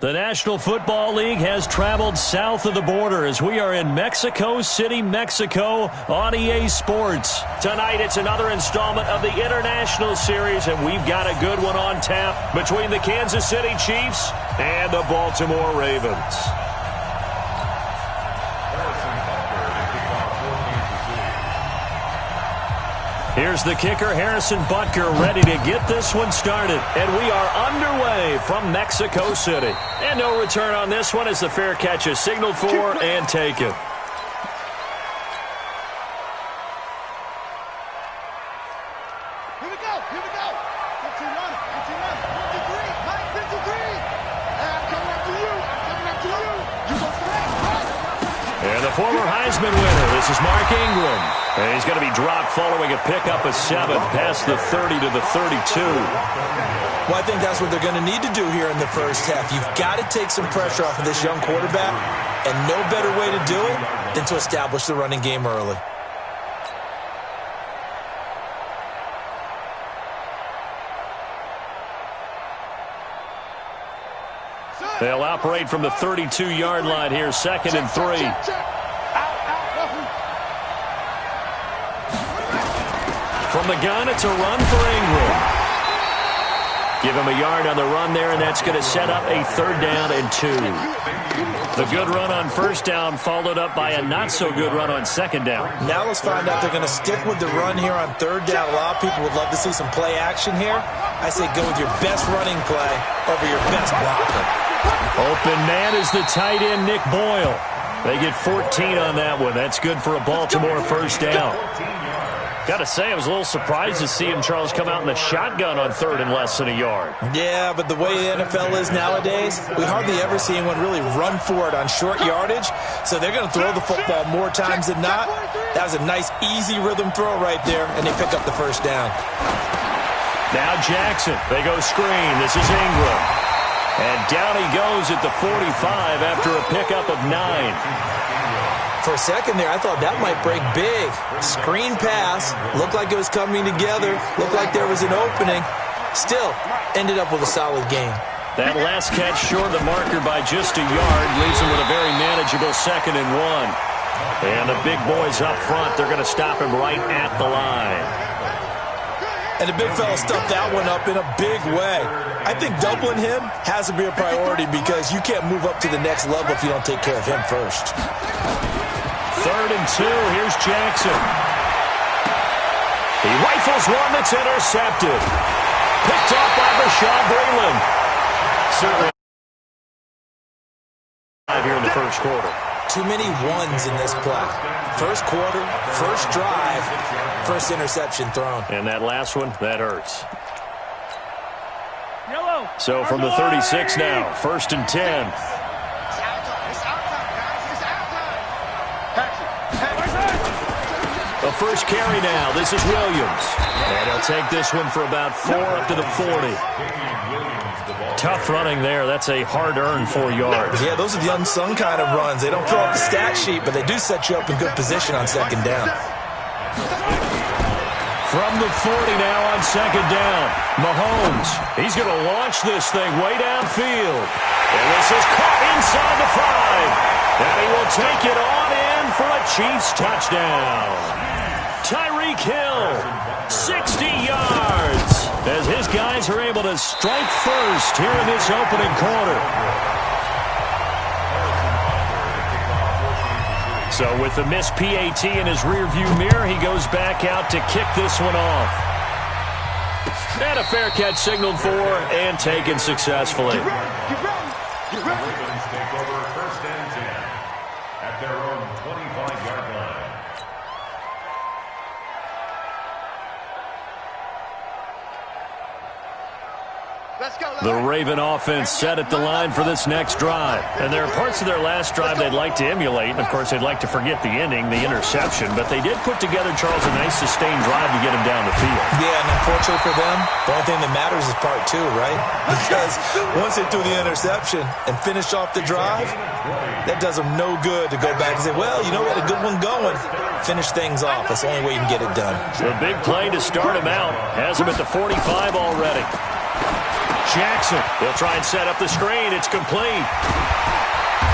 The National Football League has traveled south of the border as we are in Mexico City, Mexico on EA Sports. Tonight it's another installment of the International Series, and we've got a good one on tap between the Kansas City Chiefs and the Baltimore Ravens. Here's the kicker, Harrison Butker, ready to get this one started. And we are underway from Mexico City. And no return on this one as the fair catch is signaled for and taken. And the former Heisman winner, this is Mark Ingram. And he's going to be dropped following a pickup of 7 past the 30 to the 32. Well, I think that's what they're going to need to do here in the first half. You've got to take some pressure off of this young quarterback, and no better way to do it than to establish the running game early. They'll operate from the 32-yard line here, 2nd and 3. From the gun, it's a run for Ingram. Give him a yard on the run there, and that's going to set up a 3rd down and 2. The good run on 1st down followed up by a not-so-good run on 2nd down. Now let's find out they're going to stick with the run here on 3rd down. A lot of people would love to see some play action here. I say go with your best running play over your best blocker. Open man is the tight end, Nick Boyle. They get 14 on that one. That's good for a Baltimore 1st down. Got to say, I was a little surprised to see him, Charles, come out in the shotgun on 3rd and less than a yard. Yeah, but the way the NFL is nowadays, we hardly ever see anyone really run for it on short yardage. So they're going to throw the football more times than not. That was a nice, easy rhythm throw right there, and they pick up the 1st down. Now Jackson. They go screen. This is Ingram. And down he goes at the 45 after a pickup of 9. For a second there, I thought that might break big. Screen pass. Looked like it was coming together. Looked like there was an opening. Still, ended up with a solid game. That last catch short of the marker by just a yard leaves him with a very manageable 2nd and 1. And the big boys up front, they're going to stop him right at the line. And the big fella stuffed that one up in a big way. I think doubling him has to be a priority because you can't move up to the next level if you don't take care of him first. 3rd and 2. Here's Jackson. He rifles one that's intercepted. Picked off by Bashaud Breeland. Certainly here in the 1st quarter. Too many ones in this play. 1st quarter, 1st drive, 1st interception thrown. And that last one, that hurts. So from the 36 now, 1st and 10. The first carry now. This is Williams. And he'll take this one for about 4 up to the 40. Tough running there. That's a hard-earned 4 yards. Yeah, those are the unsung kind of runs. They don't fill up the stat sheet, but they do set you up in good position on 2nd down. From the 40 now on 2nd down. Mahomes. He's going to launch this thing way downfield. And this is caught inside the 5. And he will take it on in for a Chiefs touchdown. Tyreek Hill, 60 yards, as his guys are able to strike first here in this opening quarter. So with the missed PAT in his rearview mirror, he goes back out to kick this one off. And a fair catch signaled for and taken successfully. Ravens take over 1st and 10 at their own 25-yard line. The Raven offense set at the line for this next drive. And there are parts of their last drive they'd like to emulate. And, of course, they'd like to forget the ending, the interception. But they did put together, Charles, a nice sustained drive to get him down the field. Yeah, and unfortunately for them, the only thing that matters is part 2, right? Because once they threw the interception and finished off the drive, that does them no good to go back and say, well, you know, we had a good one going. Finish things off. That's the only way you can get it done. The big play to start him out has him at the 45 already. Jackson. They'll try and set up the screen. It's complete.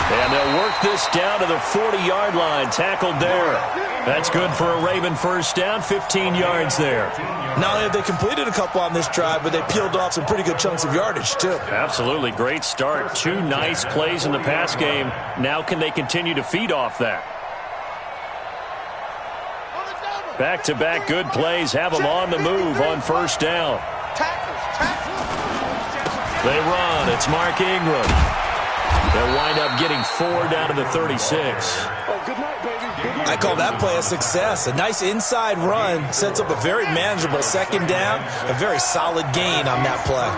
And they'll work this down to the 40-yard line. Tackled there. That's good for a Raven first down. 15 yards there. Not only have they completed a couple on this drive, but they peeled off some pretty good chunks of yardage, too. Absolutely. Great start. 2 nice plays in the pass game. Now can they continue to feed off that? Back-to-back good plays have them on the move on first down. They run. It's Mark Ingram. They'll wind up getting 4 down to the 36. I call that play a success. A nice inside run sets up a very manageable second down. A very solid gain on that play.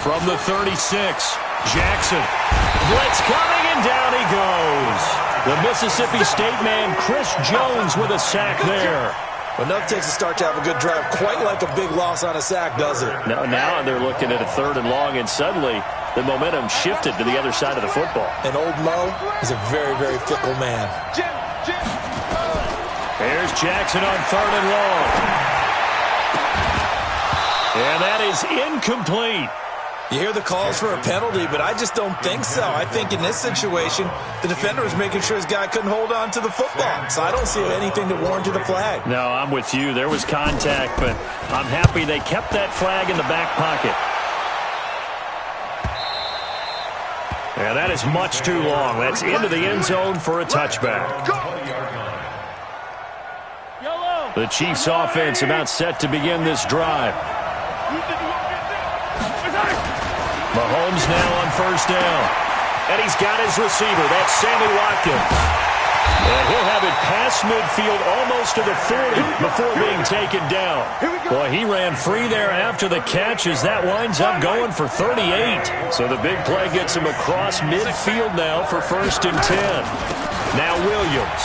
From the 36, Jackson. Blitz coming, and down he goes. The Mississippi State man, Chris Jones, with a sack there. But enough takes a start to have a good drive. Quite like a big loss on a sack, does it? Now they're looking at a 3rd and long, and suddenly the momentum shifted to the other side of the football. And old Mo is a very, very fickle man. There's Jackson on 3rd and long. And that is incomplete. You hear the calls for a penalty, but I just don't think so. I think in this situation, the defender was making sure his guy couldn't hold on to the football. So I don't see anything to warrant the flag. No, I'm with you. There was contact, but I'm happy they kept that flag in the back pocket. And that is much too long. That's into the end zone for a touchback. The Chiefs' offense about set to begin this drive. Mahomes now on first down. And he's got his receiver. That's Sammy Watkins. And he'll have it past midfield almost to the 40 before being taken down. Boy, he ran free there after the catch as that winds up going for 38. So the big play gets him across midfield now for 1st and 10. Now Williams.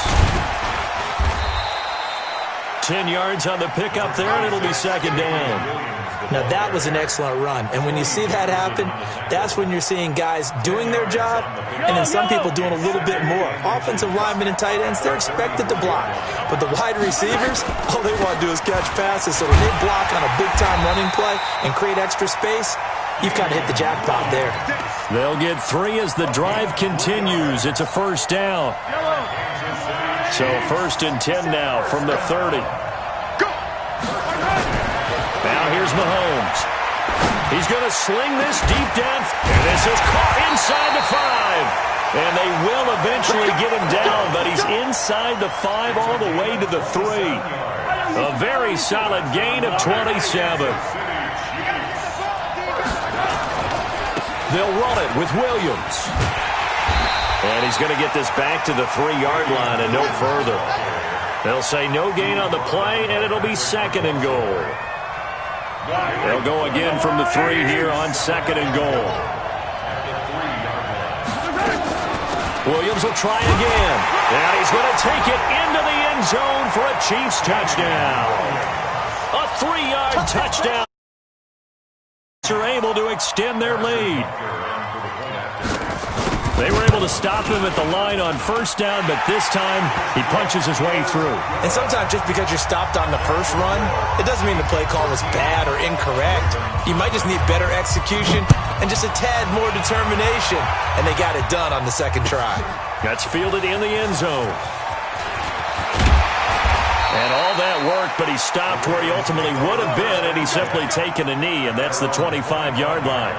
10 yards on the pickup there, and it'll be 2nd down. Now, that was an excellent run. And when you see that happen, that's when you're seeing guys doing their job and then some people doing a little bit more. Offensive linemen and tight ends, they're expected to block. But the wide receivers, all they want to do is catch passes. So when they block on a big-time running play and create extra space, you've kind of hit the jackpot there. They'll get 3 as the drive continues. It's a first down. So 1st and 10 now from the 30. Now here's Mahomes. He's going to sling this deep down. And this is caught inside the 5. And they will eventually get him down, but he's inside the 5 all the way to the 3. A very solid gain of 27. They'll run it with Williams. And he's going to get this back to the 3-yard line and no further. They'll say no gain on the play, and it'll be 2nd and goal. They'll go again from the 3 here on 2nd and goal. Williams will try again. And he's going to take it into the end zone for a Chiefs touchdown. A 3-yard touchdown. Are able to extend their lead. They were able to stop him at the line on first down, but this time he punches his way through. And sometimes just because you're stopped on the first run, it doesn't mean the play call was bad or incorrect. You might just need better execution and just a tad more determination. And they got it done on the 2nd try. That's fielded in the end zone. And all that work, but he stopped where he ultimately would have been, and he's simply taken a knee, and that's the 25-yard line.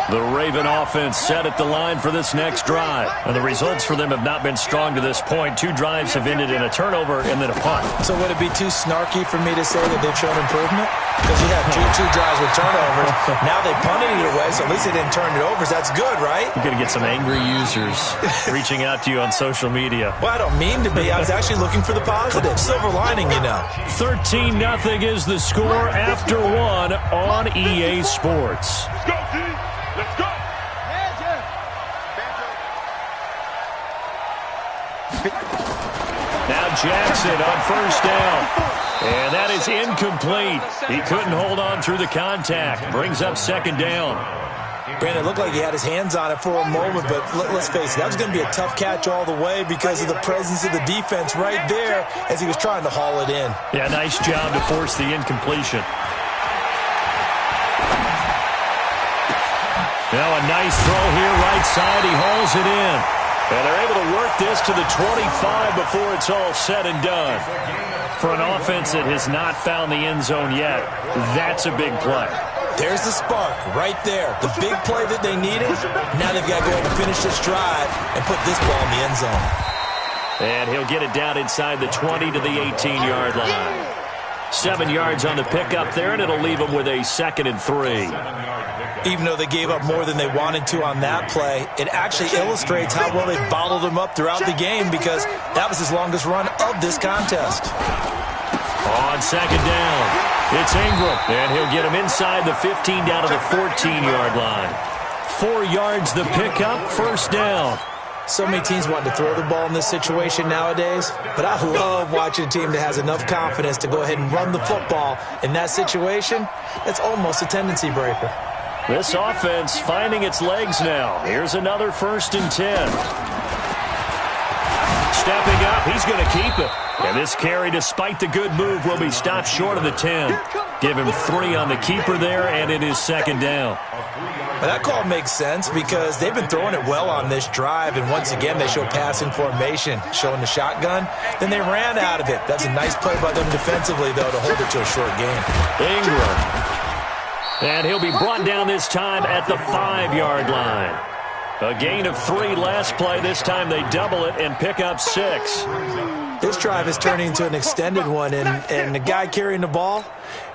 The Raven offense set at the line for this next drive. And the results for them have not been strong to this point. 2 drives have ended in a turnover and then a punt. So would it be too snarky for me to say that they've shown improvement? Because you have two drives with turnovers. Now they punted it away, so at least they didn't turn it over. So that's good, right? You're going to get some angry users reaching out to you on social media. Well, I don't mean to be. I was actually looking for the positive. Silver lining, you know. 13-0 is the score after 1 on EA Sports. Let's go! Now Jackson on first down. And that is incomplete. He couldn't hold on through the contact. Brings up 2nd down. Brandon, it looked like he had his hands on it for a moment, but let's face it, that was going to be a tough catch all the way because of the presence of the defense right there as he was trying to haul it in. Yeah, nice job to force the incompletion. Now a nice throw here, right side. He hauls it in. And they're able to work this to the 25 before it's all said and done. For an offense that has not found the end zone yet, that's a big play. There's the spark right there. The big play that they needed. Now they've got to go ahead and finish this drive and put this ball in the end zone. And he'll get it down inside the 20 to the 18-yard line. 7 yards on the pickup there, and it'll leave them with a 2nd and 3. Even though they gave up more than they wanted to on that play, it actually illustrates how well they bottled them up throughout the game because that was his longest run of this contest. On 2nd down, it's Ingram, and he'll get him inside the 15 down to the 14-yard line. 4 yards the pickup, 1st down. So many teams want to throw the ball in this situation nowadays, but I love watching a team that has enough confidence to go ahead and run the football in that situation. That's almost a tendency breaker. This offense finding its legs now. Here's another 1st and 10. Stepping up, he's going to keep it. And this carry, despite the good move, will be stopped short of the 10. Give him 3 on the keeper there, and it is 2nd down. Well, that call makes sense because they've been throwing it well on this drive, and once again they show passing formation, showing the shotgun. Then they ran out of it. That's a nice play by them defensively, though, to hold it to a short game. Ingram. And he'll be brought down this time at the 5-yard line. A gain of 3 last play. This time they double it and pick up 6. This drive is turning into an extended one, and the guy carrying the ball,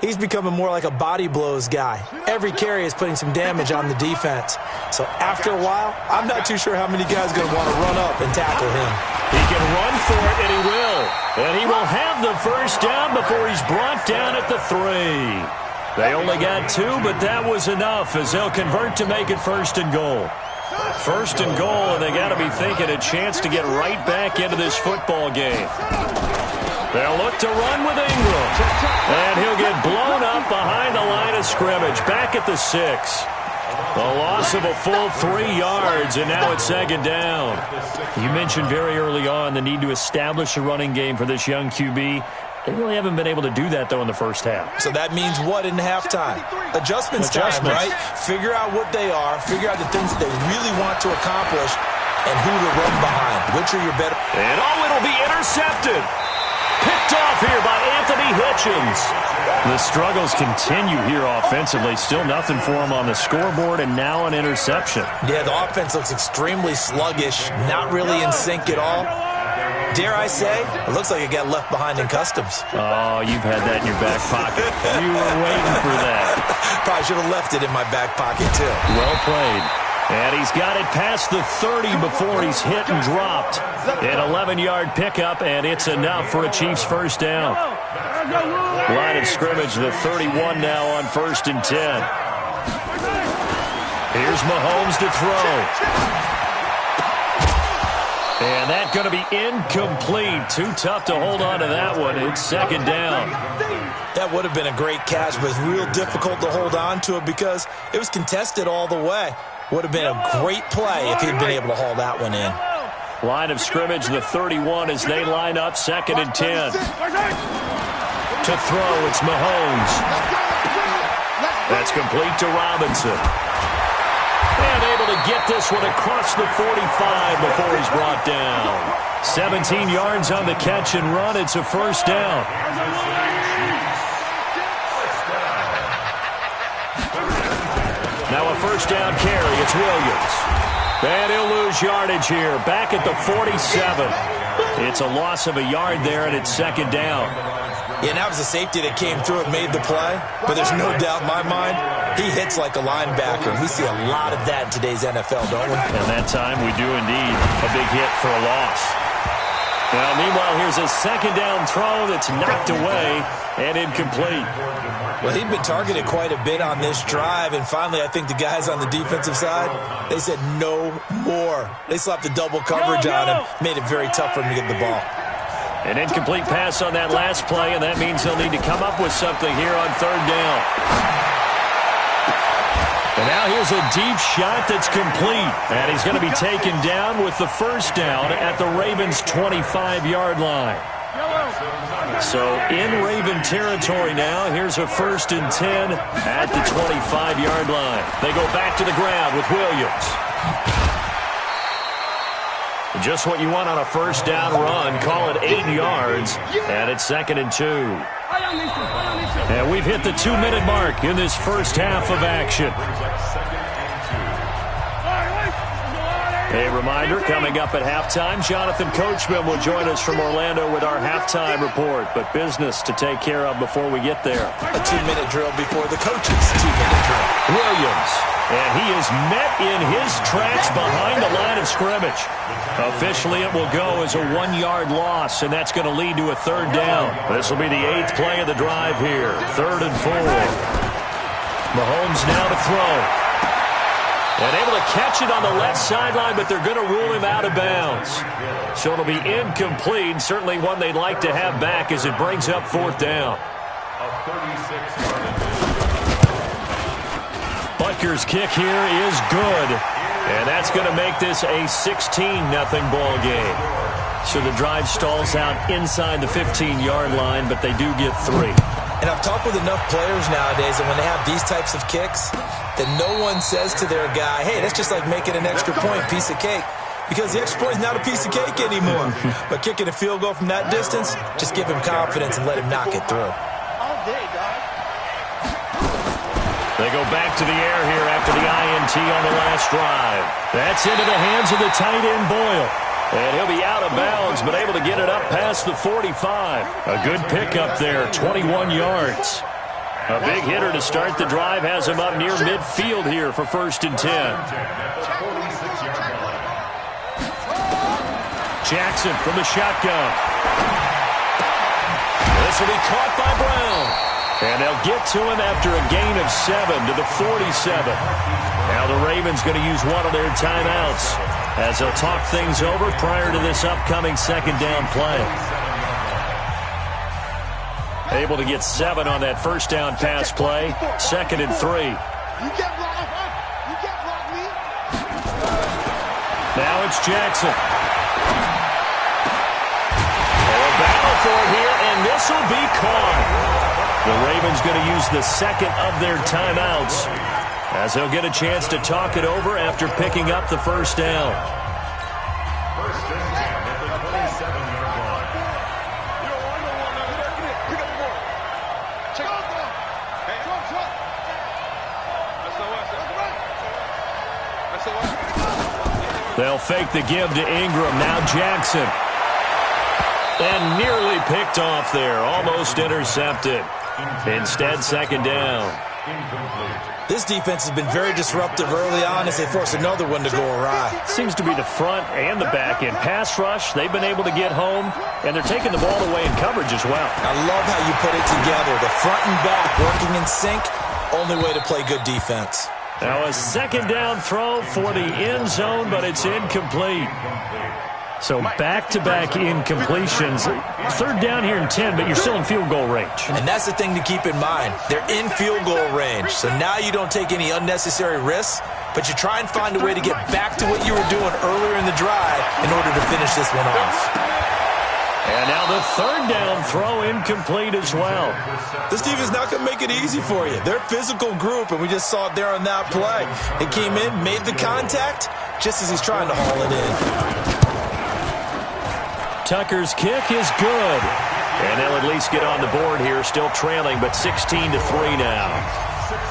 he's becoming more like a body blows guy. Every carry is putting some damage on the defense. So after a while, I'm not too sure how many guys are going to want to run up and tackle him. He can run for it, and he will. And he will have the 1st down before he's brought down at the 3. They only got 2, but that was enough as they'll convert to make it 1st and goal. 1st and goal, and they got to be thinking a chance to get right back into this football game. They'll look to run with Ingram. And he'll get blown up behind the line of scrimmage, back at the 6. A loss of a full 3 yards, and now it's 2nd down. You mentioned very early on the need to establish a running game for this young QB. They really haven't been able to do that, though, in the first half. So that means what in halftime? Adjustments time, right? Figure out what they are, figure out the things that they really want to accomplish, and who to run behind. Which are your better... And it'll be intercepted. Picked off here by Anthony Hitchens. The struggles continue here offensively. Still nothing for him on the scoreboard, and now an interception. Yeah, the offense looks extremely sluggish, not really in sync at all. Dare I say, it looks like it got left behind in customs. Oh, you've had that in your back pocket. You were waiting for that. Probably should have left it in my back pocket, too. Well played. And he's got it past the 30 before he's hit and dropped. An 11-yard pickup, and it's enough for a Chiefs 1st down. Line of scrimmage, the 31 now on 1st and 10. Here's Mahomes to throw. And that's going to be incomplete. Too tough to hold on to that one. It's 2nd down. That would have been a great catch, but it's real difficult to hold on to it because it was contested all the way. Would have been a great play if he'd been able to haul that one in. Line of scrimmage, the 31 as they line up, 2nd and 10. To throw, it's Mahomes. That's complete to Robinson. And able to get this one across the 45 before he's brought down. 17 yards on the catch and run. It's a 1st down. Now a 1st down carry. It's Williams. And he'll lose yardage here. Back at the 47. It's a loss of a yard there, and it's 2nd down. Yeah, and that was a safety that came through and made the play. But there's no doubt in my mind, he hits like a linebacker. We see a lot of that in today's NFL, don't we? And that time we do indeed. A big hit for a loss. Now, meanwhile, here's a 2nd down throw that's knocked away and incomplete. Well, he'd been targeted quite a bit on this drive, and finally I think the guys on the defensive side, they said no more. They slapped the double coverage on him, made it very tough for him to get the ball. An incomplete pass on that last play, and that means they'll need to come up with something here on 3rd down. And now here's a deep shot that's complete. And he's going to be taken down with the first down at the Ravens' 25-yard line. So in Raven territory now, here's a 1st and 10 at the 25-yard line. They go back to the ground with Williams. Just what you want on a first down run. Call it 8 yards, and it's 2nd and 2. And we've hit the 2-minute mark in this first half of action. A reminder, coming up at halftime, Jonathan Coachman will join us from Orlando with our halftime report. But business to take care of before we get there. A 2-minute drill before the coach's 2-minute drill. Williams, and he is met in his tracks behind the line of scrimmage. Officially, it will go as a 1-yard loss, and that's going to lead to a 3rd down. This will be the 8th play of the drive here. 3rd and 4. Mahomes now to throw. And able to catch it on the left sideline, but they're going to rule him out of bounds. So it'll be incomplete, certainly one they'd like to have back as it brings up 4th down. Butker's kick here is good. And that's going to make this a 16-0 ball game. So the drive stalls out inside the 15-yard line, but they do get 3. And I've talked with enough players nowadays that when they have these types of kicks, that no one says to their guy, hey, that's just like making an extra point, piece of cake. Because the extra point is not a piece of cake anymore. But kicking a field goal from that distance, just give him confidence and let him knock it through. They go back to the air here after the INT on the last drive. That's into the hands of the tight end, Boyle. And he'll be out of bounds, but able to get it up past the 45. A good pickup there, 21 yards. A big hitter to start the drive has him up near midfield here for 1st and 10. Jackson from the shotgun. This will be caught by Brown. And they'll get to him after a gain of 7 to the 47. Now the Ravens going to use one of their timeouts as they'll talk things over prior to this upcoming 2nd down play. Able to get 7 on that 1st down pass play. 2nd and 3. Now it's Jackson. A battle for it here, and this will be caught. The Ravens going to use the 2nd of their timeouts as they'll get a chance to talk it over after picking up the 1st down. 1st and 10 at the 27-yard line. They'll fake the give to Ingram. Now Jackson. And nearly picked off there. Almost intercepted. Instead, 2nd down. This defense has been very disruptive early on as they force another one to go awry. Seems to be the front and the back end. Pass rush, they've been able to get home, and they're taking the ball away in coverage as well. I love how you put it together. The front and back working in sync, only way to play good defense. Now a 2nd down throw for the end zone, but it's incomplete. So back-to-back incompletions. 3rd down here in 10, but you're still in field goal range. And that's the thing to keep in mind. They're in field goal range. So now you don't take any unnecessary risks, but you try and find a way to get back to what you were doing earlier in the drive in order to finish this one off. And now the 3rd down throw incomplete as well. This defense is not going to make it easy for you. They're a physical group, and we just saw it there on that play. They came in, made the contact, just as he's trying to haul it in. Tucker's kick is good. And they'll at least get on the board here, still trailing, but 16-3 now.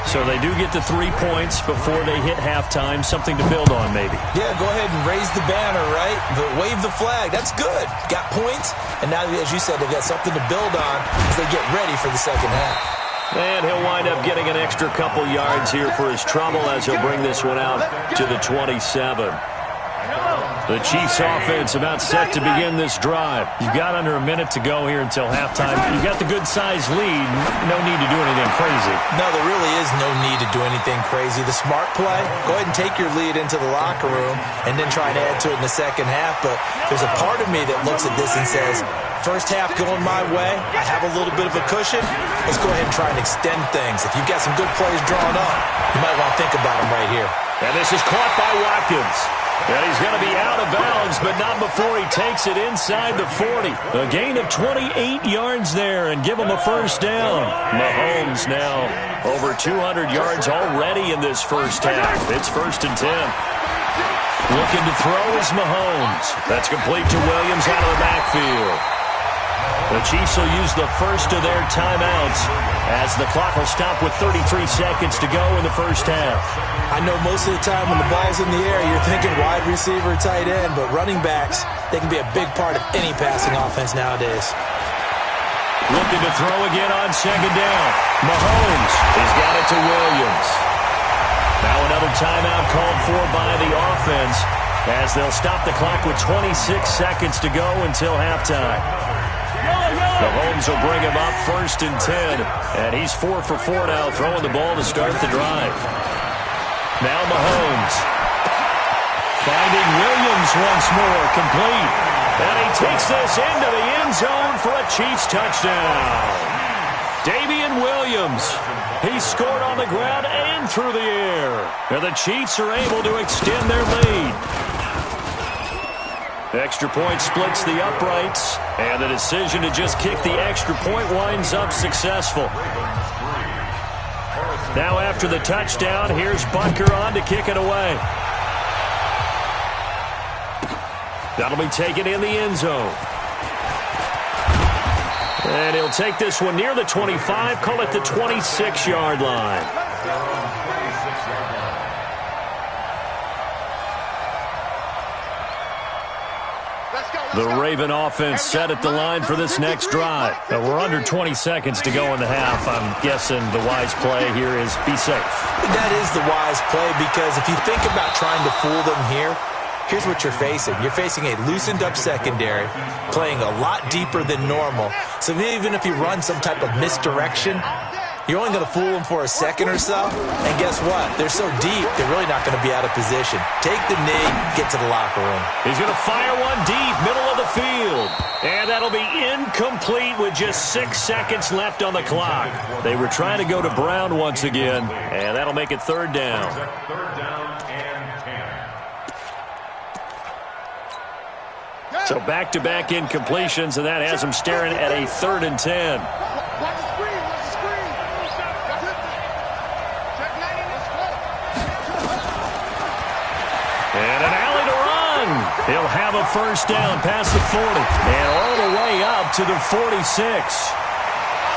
So they do get the 3 points before they hit halftime, something to build on maybe. Yeah, go ahead and raise the banner, right? But wave the flag. That's good. Got points, and now, as you said, they've got something to build on as they get ready for the 2nd half. And he'll wind up getting an extra couple yards here for his trouble as he'll bring this one out to the 27. The Chiefs offense about set to begin this drive. You've got under a minute to go here until halftime. You've got the good-sized lead. No need to do anything crazy. No, there really is no need to do anything crazy. The smart play, go ahead and take your lead into the locker room and then try and add to it in the second half. But there's a part of me that looks at this and says, first half going my way, I have a little bit of a cushion. Let's go ahead and try and extend things. If you've got some good plays drawn up, you might want to think about them right here. And this is caught by Watkins. And he's going to be out of bounds, but not before he takes it inside the 40. A gain of 28 yards there and give him a first down. Mahomes now over 200 yards already in this first half. It's 1st and 10. Looking to throw is Mahomes. That's complete to Williams out of the backfield. The Chiefs will use the first of their timeouts as the clock will stop with 33 seconds to go in the first half. I know most of the time when the ball's in the air, you're thinking wide receiver, tight end, but running backs, they can be a big part of any passing offense nowadays. Looking to throw again on second down. Mahomes has got it to Williams. Now another timeout called for by the offense as they'll stop the clock with 26 seconds to go until halftime. Mahomes will bring him up 1st and 10. And he's 4 for 4 now, throwing the ball to start the drive. Now Mahomes. Finding Williams once more, complete. And he takes this into the end zone for a Chiefs touchdown. Damian Williams. He scored on the ground and through the air. And the Chiefs are able to extend their lead. The extra point splits the uprights, and the decision to just kick the extra point winds up successful. Now after the touchdown, here's Butker on to kick it away. That'll be taken in the end zone. And he'll take this one near the 25, call it the 26-yard line. The Raven offense set at the line for this next drive. Now we're under 20 seconds to go in the half. I'm guessing the wise play here is be safe. That is the wise play because if you think about trying to fool them here, here's what you're facing. You're facing a loosened-up secondary, playing a lot deeper than normal. So even if you run some type of misdirection, you're only going to fool them for a second or so. And guess what? They're so deep, they're really not going to be out of position. Take the knee, get to the locker room. He's going to fire one deep, middle of the field. And that'll be incomplete with just 6 seconds left on the clock. They were trying to go to Brown once again, and that'll make it 3rd down. 3rd down and 10. So back-to-back incompletions, and that has them staring at a 3rd and 10. And an alley to run. He'll have a first down past the 40 and all the way up to the 46.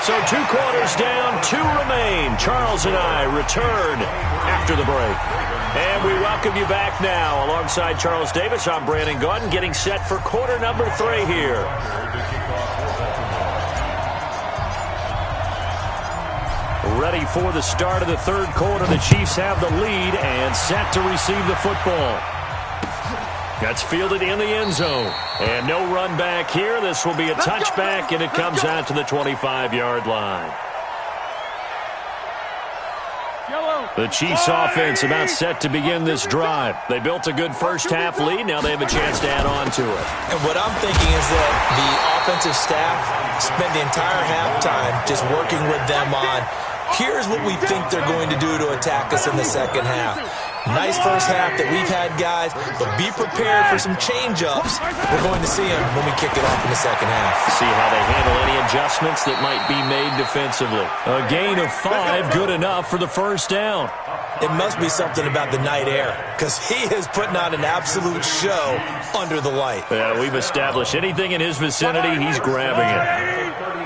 So 2 quarters down, 2 remain. Charles and I return after the break. And we welcome you back now. Alongside Charles Davis, I'm Brandon Gaudin, getting set for quarter number 3 here. Ready for the start of the 3rd quarter. The Chiefs have the lead and set to receive the football. That's fielded in the end zone. And no run back here. This will be a touchback, and it comes out to the 25-yard line. The Chiefs offense about set to begin this drive. They built a good first half lead. Now they have a chance to add on to it. And what I'm thinking is that the offensive staff spent the entire halftime just working with them on, here's what we think they're going to do to attack us in the second half. Nice first half that we've had, guys, but be prepared for some change-ups. We're going to see them when we kick it off in the second half. See how they handle any adjustments that might be made defensively. A gain of 5, good enough for the first down. It must be something about the night air, because he is putting on an absolute show under the light. Yeah, we've established anything in his vicinity, he's grabbing it.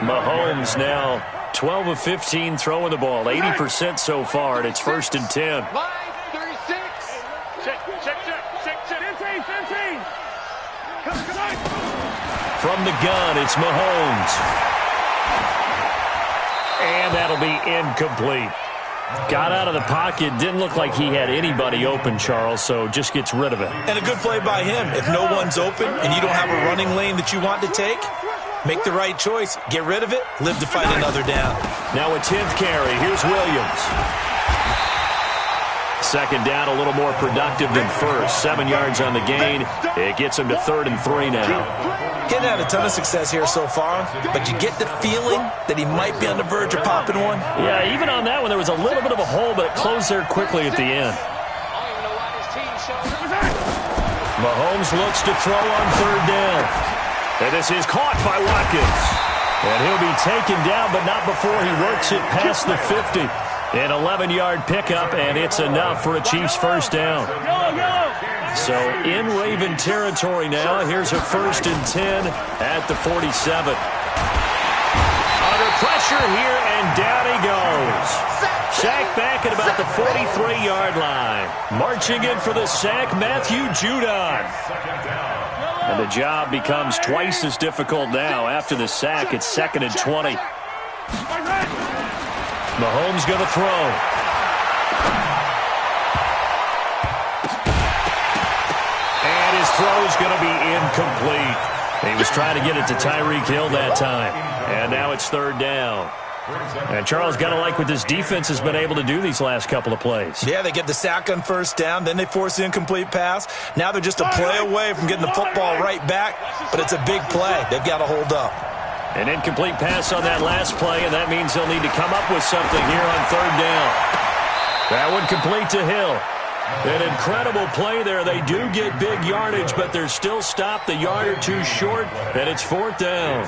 Mahomes now 12 of 15 throwing the ball, 80% so far, and it's 1st and 10. From the gun, it's Mahomes. And that'll be incomplete. Got out of the pocket. Didn't look like he had anybody open, Charles, so just gets rid of it. And a good play by him. If no one's open and you don't have a running lane that you want to take, make the right choice. Get rid of it. Live to fight another down. Now a 10th carry. Here's Williams. Second down, a little more productive than first. 7 yards on the gain. It gets him to 3rd and 3 now. He hadn't had a ton of success here so far, but you get the feeling that he might be on the verge of popping one. Yeah, even on that one, there was a little bit of a hole, but it closed there quickly at the end. Mahomes looks to throw on 3rd down. And this is caught by Watkins. And he'll be taken down, but not before he works it past the 50. An 11-yard pickup, and it's enough for a Chiefs first down. So in Raven territory now. Here's a 1st and 10 at the 47. Under pressure here, and down he goes. Sacked back at about the 43-yard line. Marching in for the sack, Matthew Judon. And the job becomes twice as difficult now. After the sack, it's 2nd and 20. Mahomes going to throw. And his throw's going to be incomplete. He was trying to get it to Tyreek Hill that time. And now it's 3rd down. And Charles, got to like what this defense has been able to do these last couple of plays. Yeah, they get the sack on 1st down, then they force the incomplete pass. Now they're just a play away from getting the football right back, but it's a big play. They've got to hold up. An incomplete pass on that last play, and that means they'll need to come up with something here on 3rd down. That one complete to Hill. An incredible play there. They do get big yardage, but they're still stopped a yard or two short, and it's 4th down.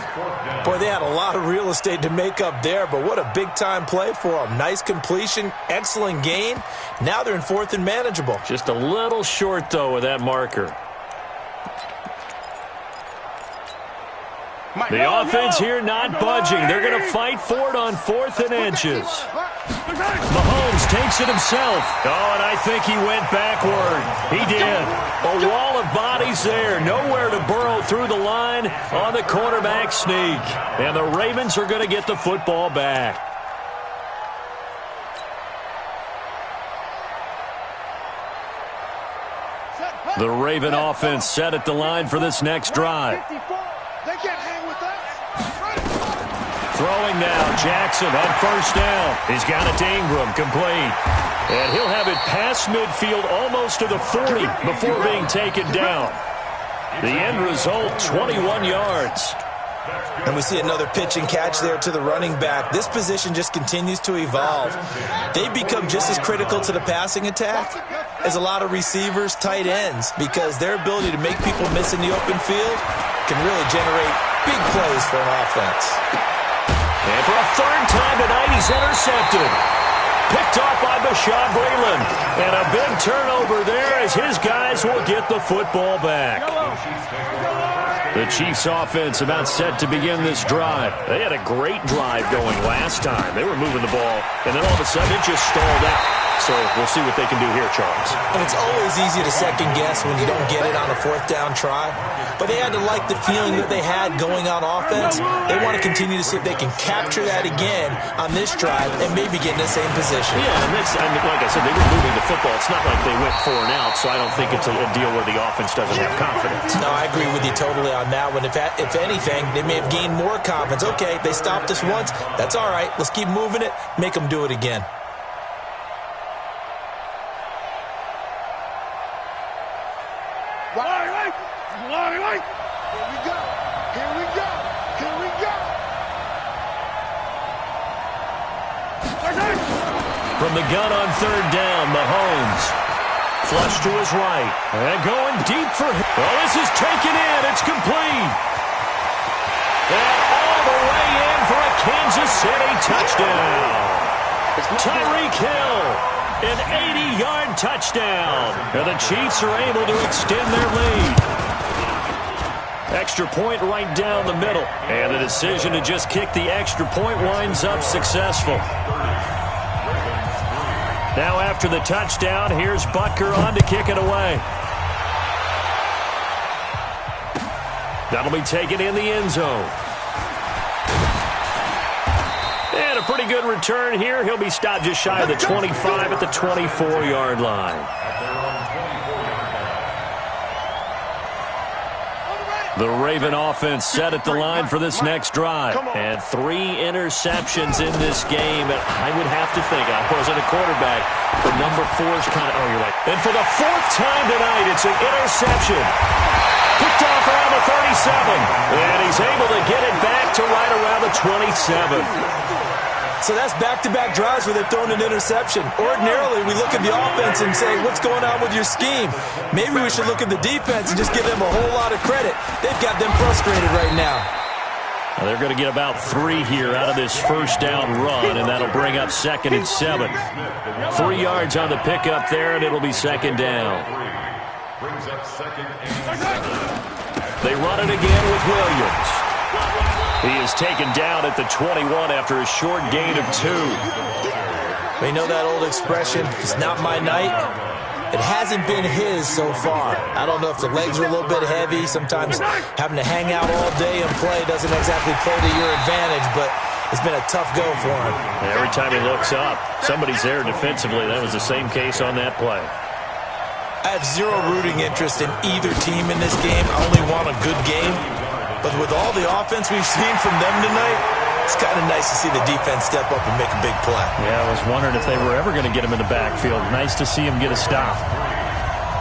Boy, they had a lot of real estate to make up there, but what a big-time play for them. Nice completion, excellent gain. Now they're in 4th and manageable. Just a little short, though, with that marker. The offense here not budging. They're going to fight for it on 4th and inches. Mahomes takes it himself. Oh, and I think he went backward. He did. A wall of bodies there. Nowhere to burrow through the line on the quarterback sneak. And the Ravens are going to get the football back. The Raven offense set at the line for this next drive. They can't hang with that. Throwing now, Jackson on 1st down. He's got it to Ingram, complete. And he'll have it past midfield almost to the 40 before being taken down. The end result, 21 yards. And we see another pitch and catch there to the running back. This position just continues to evolve. They become just as critical to the passing attack as a lot of receivers, tight ends, because their ability to make people miss in the open field can really generate big plays for an offense. And for a 3rd time tonight, he's intercepted. Picked off by Bashaud Breeland. And a big turnover there as his guys will get the football back. The Chiefs offense about set to begin this drive. They had a great drive going last time. They were moving the ball, and then all of a sudden it just stalled out. So we'll see what they can do here, Charles. And it's always easy to second guess when you don't get it on a 4th down try. But they had to like the feeling that they had going on offense. They want to continue to see if they can capture that again on this drive and maybe get in the same position. Yeah, and like I said, they were moving the football. It's not like they went 4 and out, so I don't think it's a deal where the offense doesn't have confidence. No, I agree with you totally on that one. If anything, they may have gained more confidence. Okay, they stopped us once. That's all right. Let's keep moving it. Make them do it again. Right. Here we go. Here we go. Here we go. From the gun on 3rd down, Mahomes. Flush to his right. And going deep for him. Oh, this is taken in. It's complete. And all the way in for a Kansas City touchdown. Tyreek Hill. An 80-yard touchdown. And the Chiefs are able to extend their lead. Extra point right down the middle. And the decision to just kick the extra point winds up successful. Now after the touchdown, here's Butker on to kick it away. That'll be taken in the end zone. And a pretty good return here. He'll be stopped just shy of the 25 at the 24-yard line. The Raven offense set at the line for this next drive. And 3 interceptions in this game. And I would have to think, I wasn't a quarterback, but number 4 is kind of, oh, you're right. And for the 4th time tonight, it's an interception. Picked off around the 37. And he's able to get it back to right around the 27. So that's back-to-back drives where they've thrown an interception. Ordinarily, we look at the offense and say, what's going on with your scheme? Maybe we should look at the defense and just give them a whole lot of credit. They've got them frustrated right now. Well, they're going to get about 3 here out of this first down run, and that'll bring up 2nd and 7. 3 yards on the pickup there, and it'll be 2nd down. They run it again with Williams. He is taken down at the 21 after a short gain of 2. We know that old expression, it's not my night. It hasn't been his so far. I don't know if the legs are a little bit heavy. Sometimes having to hang out all day and play doesn't exactly play to your advantage, but it's been a tough go for him. Every time he looks up, somebody's there defensively. That was the same case on that play. I have zero rooting interest in either team in this game. I only want a good game. But with all the offense we've seen from them tonight, it's kind of nice to see the defense step up and make a big play. Yeah, I was wondering if they were ever going to get him in the backfield. Nice to see him get a stop.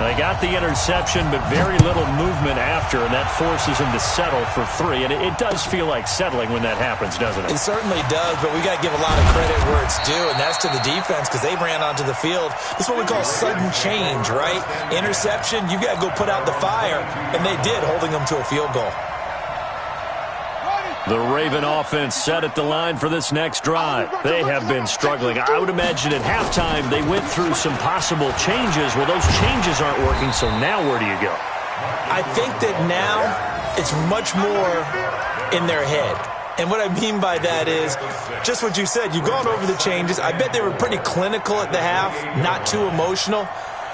They got the interception, but very little movement after, and that forces him to settle for 3. And it does feel like settling when that happens, doesn't it? It certainly does, but we got to give a lot of credit where it's due, and that's to the defense because they ran onto the field. This is what we call sudden change, right? Interception, you got to go put out the fire, and they did, holding them to a field goal. The Raven offense set at the line for this next drive. They have been struggling. I would imagine at halftime they went through some possible changes. Well, those changes aren't working, so now where do you go? I think that now it's much more in their head. And what I mean by that is just what you said. You've gone over the changes. I bet they were pretty clinical at the half, not too emotional.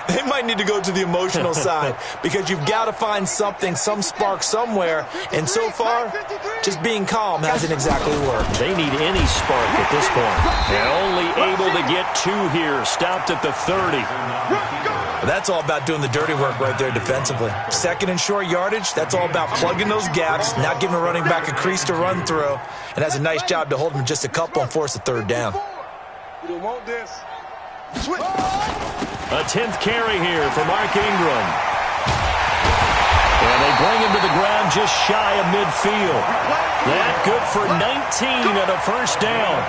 They might need to go to the emotional side because you've got to find something, some spark somewhere. And so far, just being calm hasn't exactly worked. They need any spark at this point. They're only able to get 2 here, stopped at the 30. That's all about doing the dirty work right there defensively. 2nd and short yardage, that's all about plugging those gaps, not giving a running back a crease to run through, and has a nice job to hold him just a couple and force a 3rd down. We don't want this. Switch. A 10th carry here for Mark Ingram. And they bring him to the ground just shy of midfield. That good for 19 and a first down.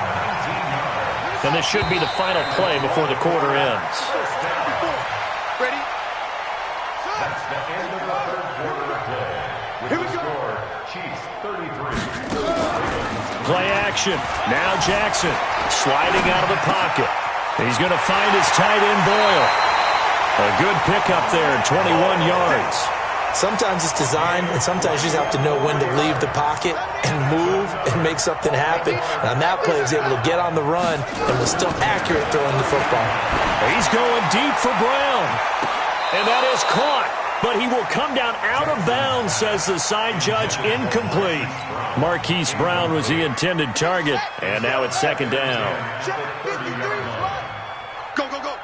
And this should be the final play before the quarter ends. Ready? That's the end of the 3rd quarter of play. With the score, Chiefs 33. Play action. Now Jackson sliding out of the pocket. He's going to find his tight end Boyle. A good pickup there, 21 yards. Sometimes it's designed, and sometimes you just have to know when to leave the pocket and move and make something happen. And on that play, he was able to get on the run and was still accurate throwing the football. He's going deep for Brown. And that is caught. But he will come down out of bounds, says the side judge, incomplete. Marquise Brown was the intended target. And now it's 2nd down. Go, go, go.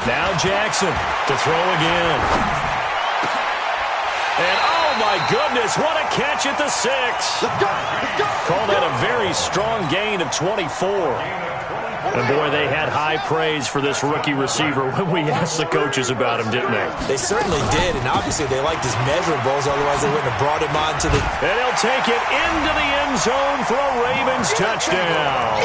Now Jackson to throw again. And oh my goodness, what a catch at the 6. Let's go, let's go. Called that a very strong gain of 24. And boy, they had high praise for this rookie receiver when we asked the coaches about him, didn't they? They certainly did, and obviously they liked his measurables, otherwise they wouldn't have brought him on to the... And he'll take it into the end zone for a Ravens touchdown.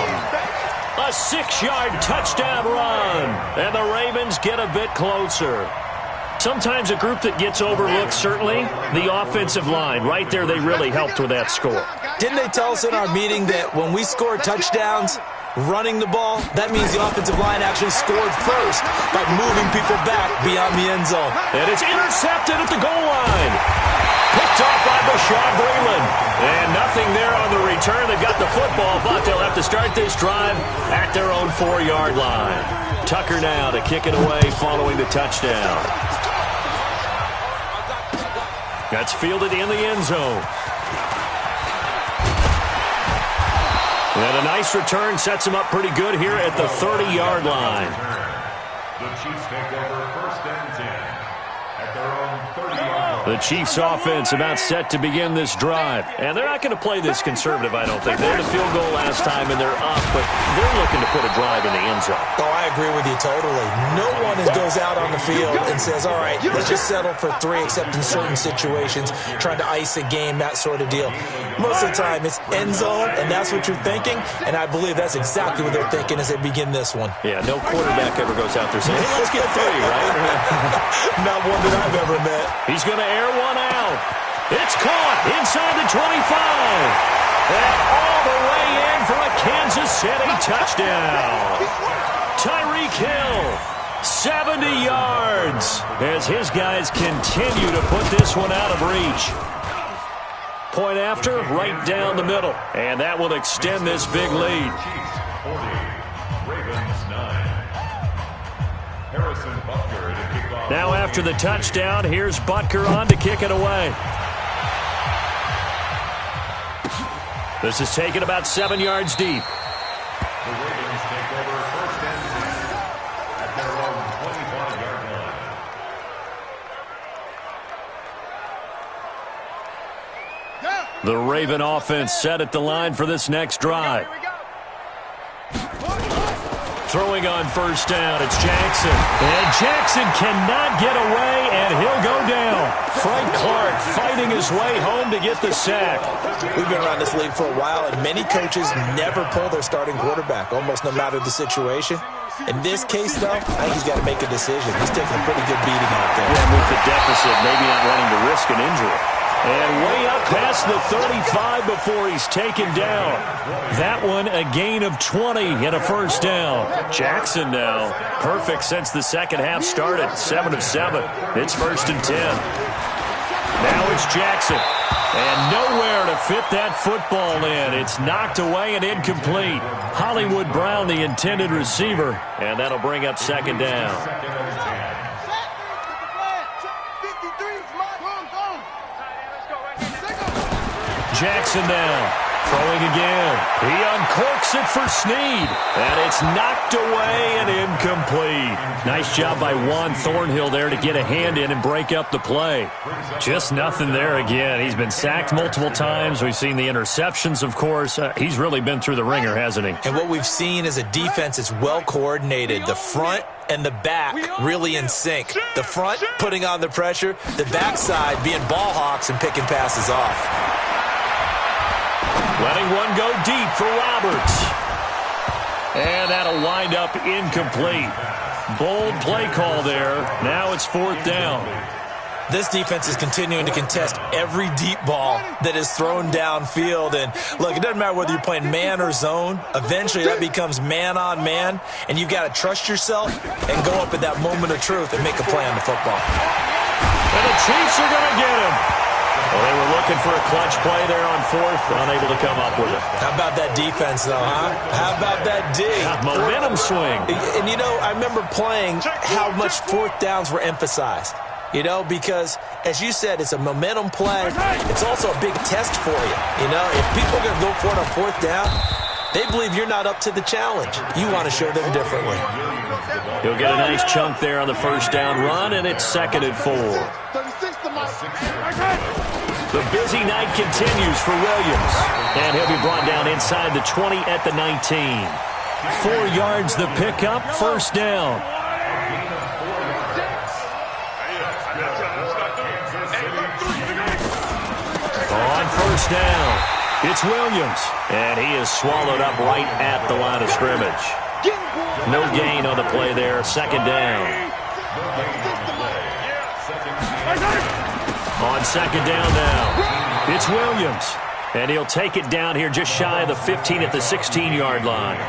A 6-yard touchdown run. And the Ravens get a bit closer. Sometimes a group that gets overlooked, certainly, the offensive line. Right there, they really helped with that score. Didn't they tell us in our meeting that when we score touchdowns, running the ball, that means the offensive line actually scored first by moving people back beyond the end zone. And it's intercepted at the goal line. Picked off by Bashaud Breeland. And nothing there on the return. They've got the football, but they'll have to start this drive at their own 4-yard line. Tucker now to kick it away following the touchdown. That's fielded in the end zone. And a nice return sets him up pretty good here at the 30-yard line. The Chiefs take over 1st and 10 at their own 30-yard line. The Chiefs offense about set to begin this drive. And they're not going to play this conservative, I don't think. They had a field goal last time, and they're up, but they're looking to put a drive in the end zone. Oh, I agree with you totally. No one goes out on the field and says, all right, let's just settle for 3, except in certain situations, trying to ice a game, that sort of deal. Most of the time, it's end zone, and that's what you're thinking, and I believe that's exactly what they're thinking as they begin this one. Yeah, no quarterback ever goes out there saying, hey, let's get 3, right? Not one that I've ever met. He's going to air one out. It's caught inside the 25. And all the way in for a Kansas City touchdown. Tyreek Hill, 70 yards, as his guys continue to put this one out of reach. Point after, right down the middle. And that will extend this big lead. Chiefs 40, Ravens 9. Harrison Butker to kick off. Now after the touchdown, here's Butker on to kick it away. This is taken about 7 yards deep. The Ravens take over 1st and 10 at their own 25-yard line. The Raven offense set at the line for this next drive. Throwing on 1st down, it's Jackson. And Jackson cannot get away, and he'll go down. Frank Clark fighting his way home to get the sack. We've been around this league for a while, and many coaches never pull their starting quarterback, almost no matter the situation. In this case, though, I think he's got to make a decision. He's taking a pretty good beating out there. Yeah, with the deficit, maybe not wanting to risk an injury. And way up past the 35 before he's taken down. That one a gain of 20 and a 1st down. Jackson now perfect since the second half started. 7 of 7. It's 1st and 10. Now it's Jackson. And nowhere to fit that football in. It's knocked away and incomplete. Hollywood Brown, the intended receiver. And that'll bring up 2nd down. Jackson now, throwing again. He uncorks it for Snead, and it's knocked away and incomplete. Nice job by Juan Thornhill there to get a hand in and break up the play. Just nothing there again. He's been sacked multiple times. We've seen the interceptions, of course. He's really been through the ringer, hasn't he? And what we've seen is a defense that's well coordinated. The front and the back really in sync. The front putting on the pressure, the backside being ball hawks and picking passes off. Letting one go deep for Roberts. And that'll wind up incomplete. Bold play call there. Now it's 4th down. This defense is continuing to contest every deep ball that is thrown downfield. And, look, it doesn't matter whether you're playing man or zone. Eventually, that becomes man-on-man, and you've got to trust yourself and go up at that moment of truth and make a play on the football. And the Chiefs are going to get him. Well, they were looking for a clutch play there on 4th, unable to come up with it. How about that defense, though, huh? How about that D? Momentum swing. And, you know, I remember playing how much 4th downs were emphasized. You know, because, as you said, it's a momentum play. It's also a big test for you. You know, if people are going to go for it on 4th down, they believe you're not up to the challenge. You want to show them differently. He'll get a nice chunk there on the 1st down run, and it's 2nd and 4. The busy night continues for Williams. And he'll be brought down inside the 20 at the 19. 4 yards the pickup, 1st down. On 1st down, it's Williams. And he is swallowed up right at the line of scrimmage. No gain on the play there, 2nd down. On 2nd down now, it's Williams. And he'll take it down here just shy of the 15 at the 16-yard line.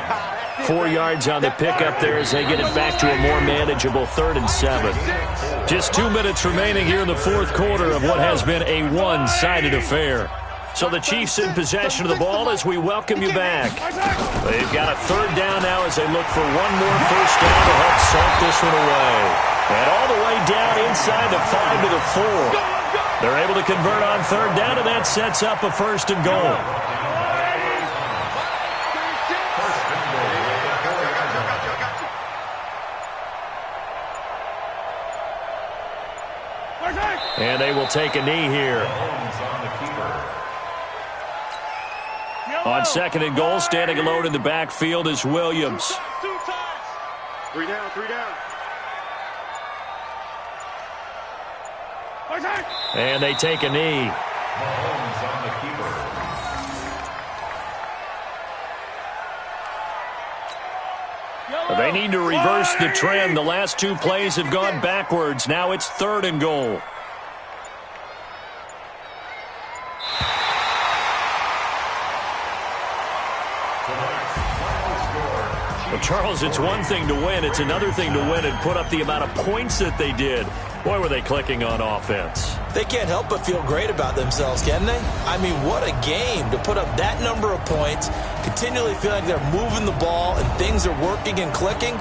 4 yards on the pickup there as they get it back to a more manageable 3rd and 7. Just 2 minutes remaining here in the 4th quarter of what has been a one-sided affair. So the Chiefs in possession of the ball as we welcome you back. They've got a 3rd down now as they look for one more 1st down to help salt this one away. And all the way down inside the 5 to the 4. They're able to convert on 3rd down, and that sets up a 1st and goal. And they will take a knee here. On 2nd and goal, standing alone in the backfield is Williams. 2 times. 3 down, 3 down. And they take a knee. They need to reverse the trend. The last 2 plays have gone backwards. Now it's 3rd and goal. Well, Charles, it's one thing to win. It's another thing to win and put up the amount of points that they did. Boy, were they clicking on offense. They can't help but feel great about themselves, can they? I mean, what a game to put up that number of points, continually feel like they're moving the ball and things are working and clicking.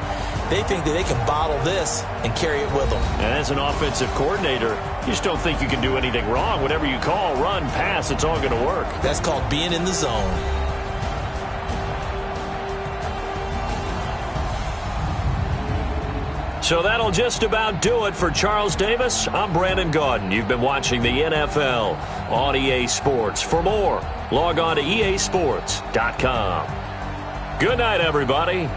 They think that they can bottle this and carry it with them. And as an offensive coordinator, you just don't think you can do anything wrong. Whatever you call, run, pass, it's all going to work. That's called being in the zone. So that'll just about do it for Charles Davis. I'm Brandon Gaudin. You've been watching the NFL on EA Sports. For more, log on to easports.com. Good night, everybody.